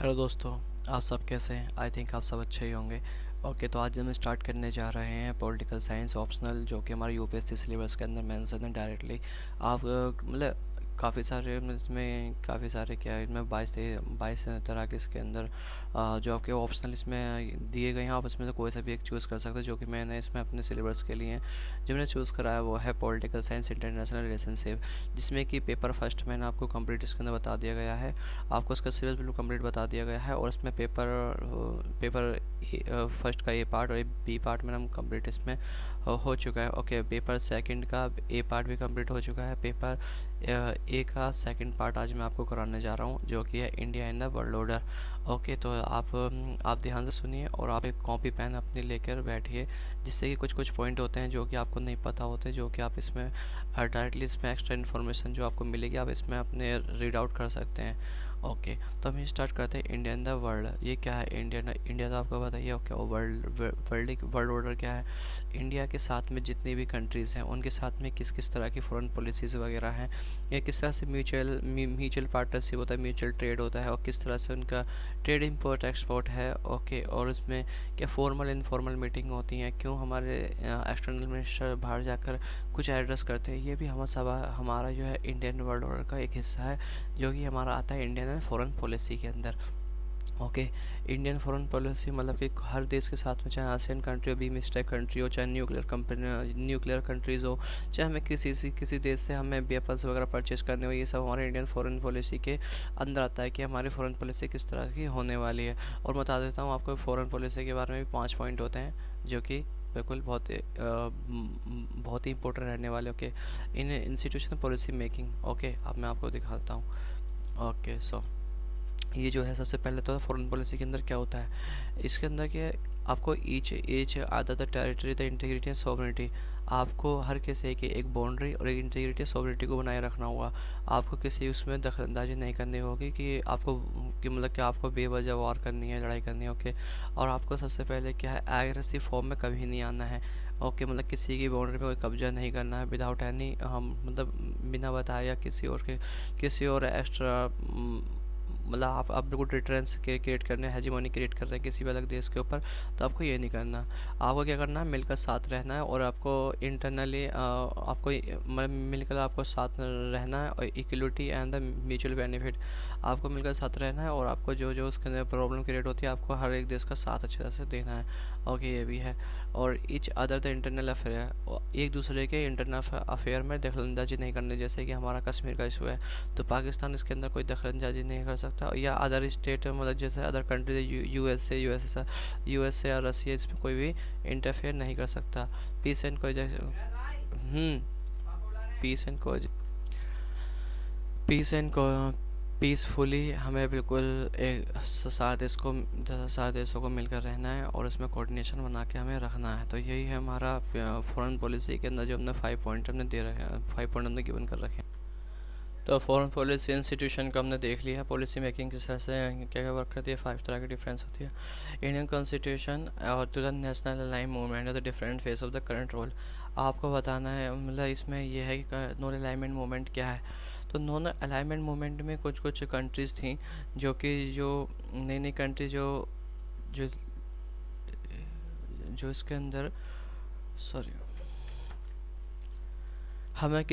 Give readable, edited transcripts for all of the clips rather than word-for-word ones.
Hello दोस्तों। आप सब कैसे हैं? आई थिंक आप सब अच्छे ही होंगे। ओके, तो आज हम स्टार्ट करने जा रहे हैं पॉलिटिकल साइंस ऑप्शनल, जो कि हमारे यूपीएससी सिलेबस के अंदर मेंशन है डायरेक्टली। आप मतलब काफ़ी सारे क्या है, इसमें 22 तरह के इसके अंदर जो आपके ऑप्शनल इसमें दिए गए हैं, आप इसमें से कोई सा भी एक चूज़ कर सकते हैं। जो कि मैंने इसमें अपने सिलेबस के लिए जो मैंने चूज़ करा है वो है पॉलिटिकल साइंस इंटरनेशनल रिलेशनशिप, जिसमें कि पेपर फर्स्ट मैंने आपको कंप्लीट इसके अंदर बता दिया गया है। आपको इसका सिलेबस बिल्कुल कंप्लीट बता दिया गया है, और इसमें पेपर फर्स्ट का ए पार्ट और बी पार्ट में हम कंप्लीट इसमें हो चुका है। ओके, पेपर सेकंड का ए पार्ट भी कंप्लीट हो चुका है। पेपर ए का सेकंड पार्ट आज मैं आपको कराने जा रहा हूँ, जो कि है India in the world order. Okay, तो आप ध्यान से सुनिए और आप एक कॉपी पेन अपनी लेकर बैठिए, जिससे कि कुछ कुछ पॉइंट होते हैं जो कि आपको नहीं पता होते, जो कि आप इसमें डायरेक्टली इसमें एक्स्ट्रा इन्फॉर्मेशन जो आपको मिलेगी आप इसमें अपने रीड आउट कर सकते हैं। ओके, तो हम स्टार्ट करते हैं। इंडिया इन द वर्ल्ड, ये क्या है? इंडिया तो आपको बताइए। ओके, वर्ल्ड ऑर्डर क्या है? इंडिया के साथ में जितनी भी कंट्रीज़ हैं उनके साथ में किस किस तरह की फॉरेन पॉलिसीज़ वगैरह हैं, या किस तरह से म्यूचुअल पार्टनरशिप होता है, म्यूचुअल ट्रेड होता है, और किस तरह से उनका ट्रेड इंपोर्ट एक्सपोर्ट है। ओके, और उसमें क्या फॉर्मल इनफॉर्मल मीटिंग होती हैं, क्यों हमारे एक्सटर्नल मिनिस्टर बाहर जाकर कुछ एड्रेस करते हैं, ये भी हमारा जो है इंडियन वर्ल्ड ऑर्डर का एक हिस्सा है, जो कि हमारा आता है इंडियन एंड फॉरेन पॉलिसी के अंदर। ओके, इंडियन फॉरेन पॉलिसी मतलब कि हर देश के साथ में, चाहे आसियान कंट्री हो, बीम स्टेक कंट्री हो, चाहे न्यूक्लियर कंट्रीज़ हो, चाहे हमें किसी देश से हमें वेपन्स वगैरह परचेज करने हो, ये सब हमारे इंडियन फॉरेन पॉलिसी के अंदर आता है कि हमारी फॉरेन पॉलिसी किस तरह की होने वाली है। और बता देता हूँ आपको, फॉरेन पॉलिसी के बारे में भी 5 पॉइंट होते हैं, जो कि बिल्कुल बहुत ही इंपॉर्टेंट रहने वाले। ओके, इन इंस्टीट्यूशन पॉलिसी मेकिंग। ओके, अब मैं आपको दिखाता हूँ। ओके, सो ये जो है सबसे पहले तो फॉरेन पॉलिसी के अंदर क्या होता है, इसके अंदर क्या है, आपको ईच आधा the territory the integrity and sovereignty, आपको हर किसी की एक बाउंड्री और एक इंटीग्रिटी सॉवरेनिटी को बनाए रखना होगा। आपको किसी उसमें दखलंदाजी नहीं करनी होगी कि आपको कि मतलब कि आपको बेवजह वार करनी है, लड़ाई करनी है। ओके, और आपको सबसे पहले क्या है, एग्रेसिव फॉर्म में कभी नहीं आना है। ओके, मतलब किसी की बाउंड्री पे कोई कब्जा नहीं करना है विदाउट एनी, हम मतलब बिना बताए, या किसी और एक्स्ट्रा मतलब आप बिल्कुल डिटरेंस क्रिएट करने, हेजिमोनी क्रिएट कर रहे हैं किसी भी अलग देश के ऊपर, तो आपको ये नहीं करना। आपको क्या करना है, मिलकर साथ रहना है, और आपको इंटरनली आपको मिलकर आपको साथ रहना है, और equality and the mutual benefit, आपको मिलकर साथ रहना है, और आपको जो जो उसके अंदर प्रॉब्लम क्रिएट होती है आपको हर एक देश का साथ अच्छी तरह से देना है। ओके, ये भी है। और each other the internal affair, एक दूसरे के इंटरनल अफेयर में दखलंदाजी नहीं करनी। जैसे कि हमारा कश्मीर का इशू है, तो पाकिस्तान इसके अंदर कोई दखलंदाजी नहीं कर सकता, या अदर स्टेट मतलब जैसे अदर कंट्रीज, यूएसए या रसिया, इसमें कोई भी इंटरफेयर नहीं कर सकता। पीस एंड को पीस एंड को पीस एंड को पीसफुली हमें बिल्कुल एक सारे देशों को मिलकर रहना है, और उसमें कोऑर्डिनेशन बना के हमें रखना है। तो यही है हमारा फॉरेन पॉलिसी के अंदर जो हमने 5 पॉइंट हमने दे रखे हैं, 5 पॉइंट हमने गिवन कर रखे हैं। तो फॉरेन पॉलिसी इंस्टीट्यूशन का हमने देख लिया, पॉलिसी मेकिंग किस तरह से क्या क्या वर्क करती है, 5 तरह की डिफरेंस होती है। इंडियन कॉन्स्टिट्यूशन और to the national align movement the different phase of the current role, आपको बताना है। मतलब इसमें यह है कि नॉन अलाइनमेंट मूवमेंट क्या है। तो नॉन अलाइनमेंट मूवमेंट में कुछ कुछ कंट्रीज़ थी, जो नई नई कंट्री जो जो इसके अंदर, सॉरी, हमें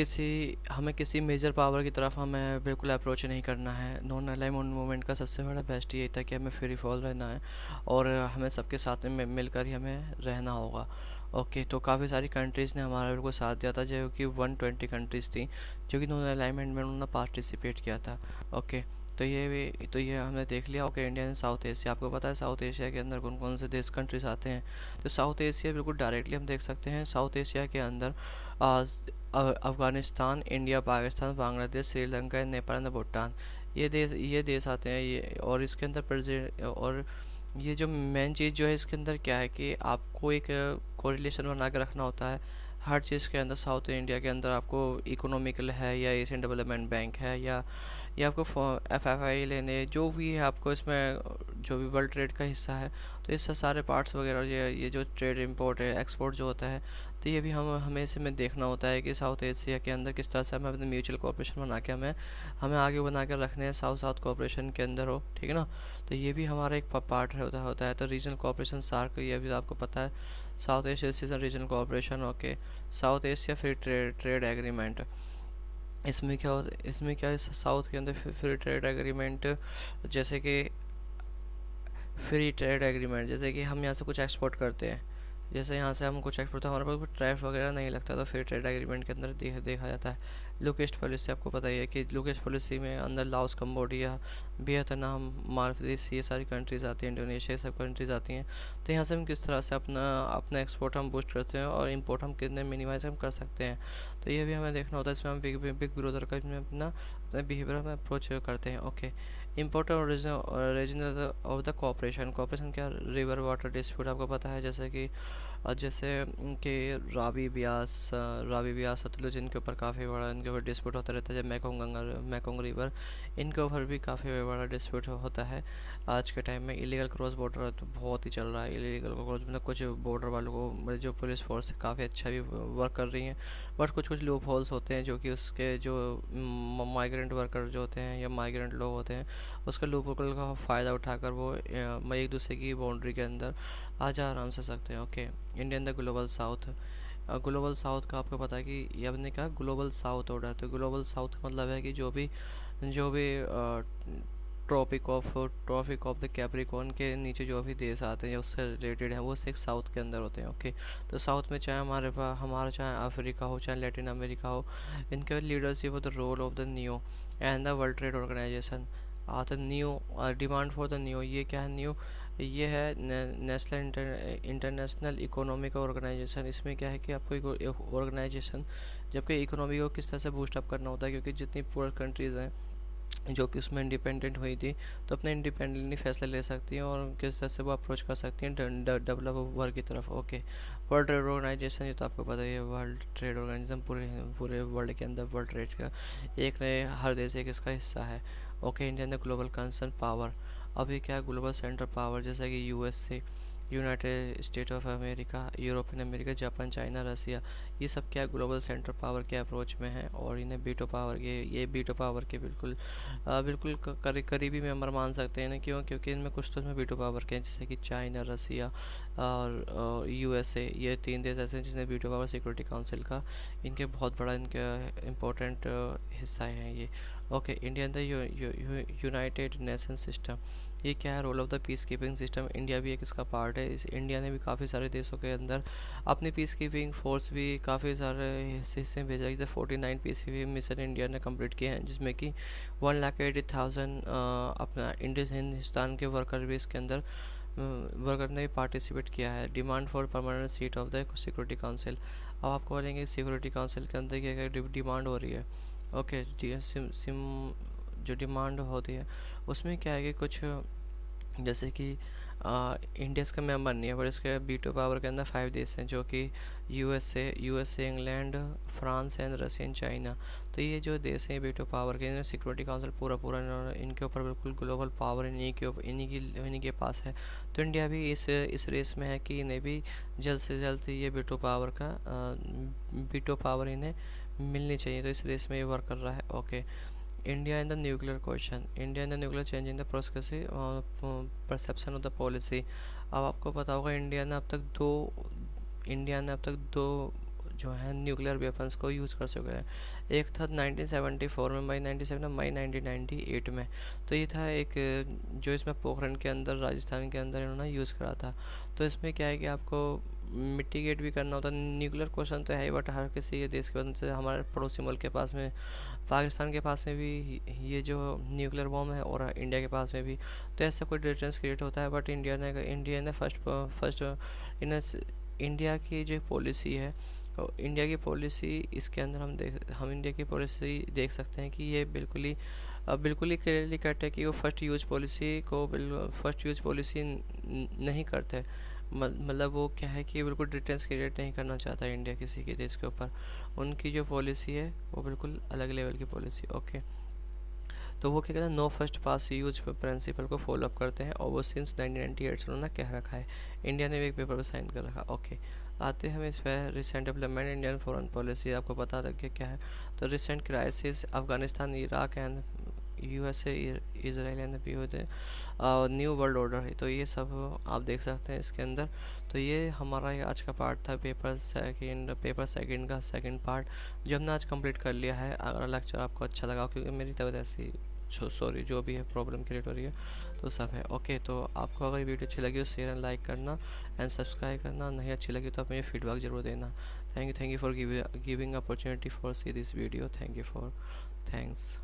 किसी मेजर पावर की तरफ हमें बिल्कुल अप्रोच नहीं करना है। नॉन अलाइनमेंट मूवमेंट का सबसे बड़ा बेस्ट ये था कि हमें फ्री फॉल रहना है, और हमें सबके साथ में मिलकर ही हमें रहना होगा। ओके, तो काफ़ी सारी कंट्रीज़ ने हमारा बिल्कुल साथ दिया था, जो कि 120 कंट्रीज़ थी जो कि नॉन अलाइनमेंट में उन्होंने पार्टिसिपेट किया था। ओके, तो ये हमने देख लिया। Okay, India and south Asia, आपको पता है साउथ एशिया के अंदर कौन कौन से देश कंट्रीज आते हैं। तो साउथ एशिया बिल्कुल डायरेक्टली हम देख सकते हैं। साउथ एशिया के अंदर अफ़गानिस्तान, इंडिया, पाकिस्तान, बांग्लादेश, श्रीलंका, नेपाल एंड भूटान, ये देश आते हैं। ये और इसके अंदर प्रेजेंट, और ये जो मेन चीज़ जो है इसके अंदर क्या है कि आपको एक कोरिलेशन बना के रखना होता है हर चीज़ के अंदर। साउथ इंडिया के अंदर आपको इकोनॉमिकल है, या एशियन डेवलपमेंट बैंक है, या आपको FFI लेने, जो भी है आपको इसमें जो भी वर्ल्ड ट्रेड का हिस्सा है, तो इससे सारे पार्ट्स वगैरह, ये जो ट्रेड इंपोर्ट है एक्सपोर्ट जो होता है, तो ये भी हमें इसमें देखना होता है कि साउथ एशिया के अंदर किस तरह से हमें अपने म्यूचुअल कोऑपरेशन बना के हमें आगे बना के रखने हैं, साउथ साउथ कोऑपरेशन के अंदर हो, ठीक है ना। तो ये भी हमारा एक पार्ट होता है। तो रीजनल कोऑपरेशन सार्क, ये भी आपको पता है, south Asia regional cooperation, okay. South Asia free trade agreement, इसमें क्या होता है, इसमें क्या है, साउथ के अंदर फ्री ट्रेड एग्रीमेंट, जैसे कि फ्री ट्रेड एग्रीमेंट, जैसे कि हम यहाँ से कुछ एक्सपोर्ट करते हैं, जैसे यहाँ से हम कुछ एक्सपोर्ट, हमारे पास कोई टैरिफ वगैरह नहीं लगता, तो फ्री ट्रेड एग्रीमेंट के अंदर देखा जाता है। लोकेस्ट पॉलिसी आपको पता ही है कि लोकेस्ट पॉलिसी में अंदर लाओस, कंबोडिया, वियतनाम, मालदीव, ये सारी कंट्रीज़ आती हैं, इंडोनेशिया, सब कंट्रीज़ आती हैं। तो यहाँ से हम किस तरह से अपना अपना एक्सपोर्ट हम बूस्ट करते हैं और इम्पोर्ट हम कितने मिनिमाइज हम कर सकते हैं, तो ये भी हमें देखना होता है। इसमें हम बिग ब्रदर का अपना बिहेवियर में अप्रोच करते हैं, okay. Important regional of the cooperation, cooperation क्या, रिवर वाटर डिस्प्यूट आपको पता है, जैसे कि जैसे कि रावी ब्यास सतलुज, इनके ऊपर काफ़ी बड़ा इनके ऊपर डिस्प्यूट होता रहता है। जब मैकोंग रिवर, इनके ऊपर भी काफ़ी बड़ा डिस्प्यूट होता है। आज के टाइम में इलीगल क्रॉस बॉर्डर तो बहुत ही चल रहा है, इलीगल क्रॉस, मतलब कुछ बॉर्डर वालों को जो पुलिस फोर्स है काफ़ी अच्छा भी वर्क कर रही हैं, बट कुछ लूप होल्स होते हैं जो कि उसके जो माइग्रेंट वर्कर जो होते हैं या माइग्रेंट लोग होते हैं, उसका लूप होल का फ़ायदा उठाकर वो एक दूसरे की बाउंड्री के अंदर आराम से सकते हैं, okay. Indian the global south, global south का आपको पता है कि ये आपने कहा ग्लोबल साउथ ऑर्डर, तो ग्लोबल साउथ का मतलब है कि जो भी ट्रॉपिक ऑफ द कैप्रिकॉर्न के नीचे जो भी देश आते हैं उससे रिलेटेड है, वो सिर्फ साउथ के अंदर होते हैं, ओके। तो साउथ में चाहे हमारा चाहे अफ्रीका हो, चाहे लैटिन अमेरिका हो, इनके leadership of the role of the new and the world trade organization, the new demand for the new, ये क्या है न्यू, ये है नेशनल इंटरनेशनल इकोनॉमिक ऑर्गेनाइजेशन। इसमें क्या है कि आपको ऑर्गेनाइजेशन जबकि इकोनॉमी को किस तरह से बूस्ट अप करना होता है, क्योंकि जितनी पुअर कंट्रीज़ हैं जो कि उसमें इंडिपेंडेंट हुई थी, तो अपने इंडिपेंडेंटली फैसले ले सकती हैं और किस तरह से वो अप्रोच कर सकती हैं डेवलप वर्ल्ड की तरफ, ओके। वर्ल्ड ट्रेड ऑर्गेनाइजेशन, ये तो आपको पता ही है, वर्ल्ड ट्रेड ऑर्गेनाइजेशन पूरे पूरे वर्ल्ड के अंदर वर्ल्ड ट्रेड का एक नए हर देश एक इसका हिस्सा है, ओके। इंडिया ने ग्लोबल कंसर्न पावर, अभी क्या ग्लोबल सेंटर पावर, जैसा कि USA, United State of America, European America, Japan, China, Russia, ये सब क्या ग्लोबल सेंटर पावर के अप्रोच में है और इन्हें बीटो पावर के, ये बीटो पावर के बिल्कुल करीबी मेंबर मान सकते हैं ना, क्यों, क्योंकि इनमें कुछ तो इसमें बीटो पावर के हैं, जैसे कि चाइना, रसिया और यूएसए, ये 3 देश ऐसे हैं जिसने बीटो पावर सिक्योरिटी काउंसिल का इनके बहुत बड़ा इनका इम्पोर्टेंट हिस्सा है ये, okay. India the united nation system, ये क्या है, role of the peace keeping system, India भी एक इसका पार्ट है। इस इंडिया ने भी काफ़ी सारे देशों के अंदर अपनी पीस कीपिंग फोर्स भी काफ़ी सारे हिस्से भेजा, जैसे 49 पीस कीपिंग मिशन इंडिया ने कंप्लीट किए हैं, जिसमें कि 1,80,000 अपना हिंदुस्तान के वर्कर भी इसके अंदर वर्कर ने भी पार्टिसिपेट किया है। Demand for permanent seat of the security council, अब आपको बोलेंगे सिक्योरिटी काउंसिल के अंदर क्या क्या डिमांड हो रही है, ओके। जो डिमांड होती है उसमें क्या है कि कुछ जैसे कि इंडिया इसका मेंबर नहीं है, पर इसके बीटो पावर के अंदर 5 देश हैं, जो कि USA, England, France and Russia and China. तो ये जो देश हैं बीटो पावर के, सिक्योरिटी काउंसिल पूरा इनके ऊपर बिल्कुल ग्लोबल पावर इन्हीं के पास है। तो इंडिया भी इस रेस में है कि इन्हें भी जल्द से जल्द ये बीटो पावर इन्हें मिलनी चाहिए, तो इस रेस में ये वर्क कर रहा है, okay. India in the nuclear question, India in the nuclear change in the prospective perception of the policy. अब आपको पता होगा इंडिया ने अब तक दो जो है न्यूक्लियर वेपन्स को यूज़ कर चुके हैं। एक था 1974 में, मई 97 मई 1998 में, तो ये था एक जो इसमें पोखरण के अंदर, राजस्थान के अंदर इन्होंने यूज़ करा था। तो इसमें क्या है कि आपको मिटिगेट भी करना होता है, न्यूक्लियर क्वेश्चन तो है ही, बट हर किसी ये देश के वजह से हमारे पड़ोसी मुल्क के पास में, पाकिस्तान के पास में भी ये जो न्यूक्लियर बॉम्ब है और इंडिया के पास में भी, तो ऐसा कोई डिफरेंस क्रिएट होता है। बट इंडिया ने फर्स्ट इंडिया की जो पॉलिसी है, इंडिया की पॉलिसी इसके अंदर हम इंडिया की पॉलिसी देख सकते हैं कि ये बिल्कुल ही क्लियरली कहते हैं कि वो फर्स्ट यूज पॉलिसी नहीं करते। मतलब वो क्या है कि बिल्कुल डिटेंस क्रिएट नहीं करना चाहता है इंडिया किसी के देश के ऊपर, उनकी जो पॉलिसी है वो बिल्कुल अलग लेवल की पॉलिसी, ओके। तो वो क्या कहते हैं, no first pass use principal को फॉलो अप करते हैं और वो सिंस 1998 से उन्होंने कह रखा है, इंडिया ने भी एक पेपर पर साइन कर रखा, ओके। आते हैं हम इस पर recent development Indian foreign policy, आपको पता लग गया क्या है। तो recent crisis Afghanistan, Iraq and USA, Israel and with new world order है। तो ये सब आप देख सकते हैं इसके अंदर। तो ये हमारा ये आज का पार्ट था, पेपर सेकंड का सेकंड पार्ट, जो हमने आज कंप्लीट कर लिया है। अगर लेक्चर आपको अच्छा लगा, क्योंकि मेरी तबीयत ऐसी सॉरी जो भी है प्रॉब्लम क्रिएट हो रही है, तो सब है ओके। तो आपको अगर वीडियो अच्छी लगी तो शेयर एंड लाइक करना एंड सब्सक्राइब करना, नहीं अच्छी लगी तो आप मुझे फीडबैक जरूर देना। Thank you for giving opportunity for see this video. Thank you for thanks.